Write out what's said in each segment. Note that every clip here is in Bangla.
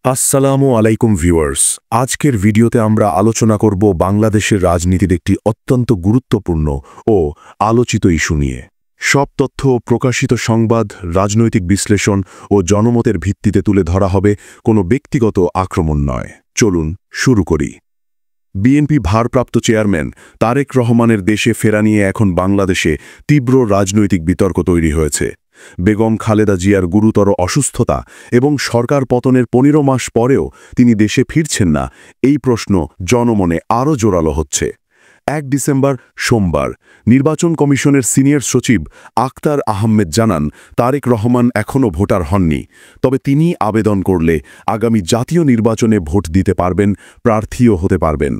আসসালামু আলাইকুম ভিউয়ার্স। আজকের ভিডিওতে আমরা আলোচনা করব বাংলাদেশের রাজনীতির একটি অত্যন্ত গুরুত্বপূর্ণ ও আলোচিত ইস্যু নিয়ে। সব তথ্য, প্রকাশিত সংবাদ, রাজনৈতিক বিশ্লেষণ ও জনমতের ভিত্তিতে তুলে ধরা হবে, কোনো ব্যক্তিগত আক্রমণ নয়। চলুন শুরু করি। বিএনপি ভারপ্রাপ্ত চেয়ারম্যান তারেক রহমানের দেশে ফেরা নিয়ে এখন বাংলাদেশে তীব্র রাজনৈতিক বিতর্ক তৈরি হয়েছে। বেগম খালেদা জিয়ার গুরুতর অসুস্থতা এবং সরকার পতনের 15 মাস পরেও তিনি দেশে ফিরছেন না, এই প্রশ্ন জনমনে আরও জোরালো হচ্ছে। 1 ডিসেম্বর সোমবার নির্বাচন কমিশনের সিনিয়র সচিব আক্তার আহমেদ জানান, তারেক রহমান এখনও ভোটার হননি, তবে তিনি আবেদন করলে আগামী জাতীয় নির্বাচনে ভোট দিতে পারবেন, প্রার্থীও হতে পারবেন।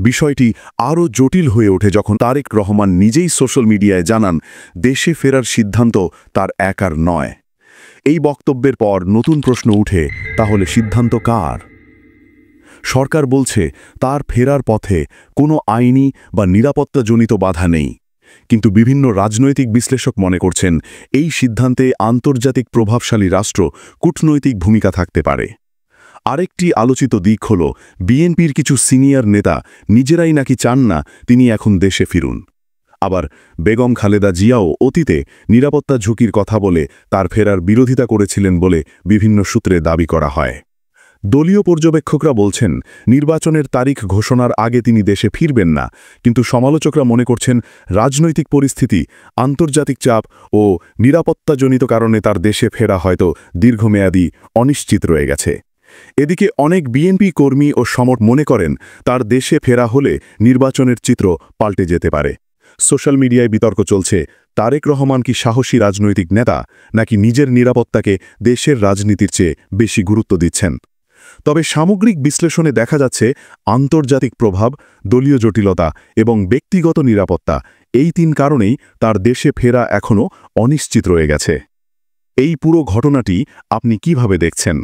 বিষয়টি আরও জটিল হয়ে ওঠে যখন তারেক রহমান নিজেই সোশ্যাল মিডিয়ায় জানান, দেশে ফেরার সিদ্ধান্ত তার একার নয়। এই বক্তব্যের পর নতুন প্রশ্ন উঠে, তাহলে সিদ্ধান্ত কার? সরকার বলছে তার ফেরার পথে কোনো আইনি বা নিরাপত্তাজনিত বাধা নেই, কিন্তু বিভিন্ন রাজনৈতিক বিশ্লেষক মনে করছেন এই সিদ্ধান্তে আন্তর্জাতিক প্রভাবশালী রাষ্ট্র কূটনৈতিক ভূমিকা থাকতে পারে। আরেকটি আলোচিত দিক হল, বিএনপির কিছু সিনিয়র নেতা নিজেরাই নাকি চান না তিনি এখন দেশে ফিরুন। আবার বেগম খালেদা জিয়াও অতীতে নিরাপত্তা ঝুঁকির কথা বলে তার ফেরার বিরোধিতা করেছিলেন বলে বিভিন্ন সূত্রে দাবি করা হয়। দলীয় পর্যবেক্ষকরা বলছেন, নির্বাচনের তারিখ ঘোষণার আগে তিনি দেশে ফিরবেন না, কিন্তু সমালোচকরা মনে করছেন রাজনৈতিক পরিস্থিতি, আন্তর্জাতিক চাপ ও নিরাপত্তাজনিত কারণে তার দেশে ফেরা হয়তো দীর্ঘমেয়াদী অনিশ্চিত রয়ে গেছে। এদিকে অনেক বিএনপি কর্মী ও সমর্থক মনে করেন তার দেশে ফেরা হলে নির্বাচনের চিত্র পাল্টে যেতে পারে। সোশ্যাল মিডিয়ায় বিতর্ক চলছে, তারেক রহমান কি সাহসী রাজনৈতিক নেতা, নাকি নিজের নিরাপত্তাকে দেশের রাজনীতির চেয়ে বেশি গুরুত্ব দিচ্ছেন? তবে সামগ্রিক বিশ্লেষণে দেখা যাচ্ছে আন্তর্জাতিক প্রভাব, দলীয় জটিলতা এবং ব্যক্তিগত নিরাপত্তা, এই 3 কারণেই তার দেশে ফেরা এখনও অনিশ্চিত রয়ে গেছে। এই পুরো ঘটনাটি আপনি কিভাবে দেখছেন?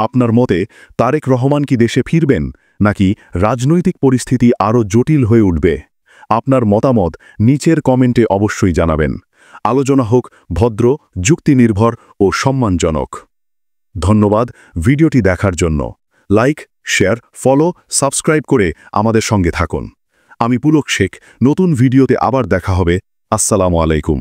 আপনার মতে তারেক রহমান কি দেশে ফিরবেন, নাকি রাজনৈতিক পরিস্থিতি আরও জটিল হয়ে উঠবে? আপনার মতামত নিচের কমেন্টে অবশ্যই জানাবেন। আলোচনা হোক ভদ্র, যুক্তিনির্ভর ও সম্মানজনক। ধন্যবাদ ভিডিওটি দেখার জন্য। লাইক, শেয়ার, ফলো, সাবস্ক্রাইব করে আমাদের সঙ্গে থাকুন। আমি পুলক শেখ, নতুন ভিডিওতে আবার দেখা হবে। আসসালামু আলাইকুম।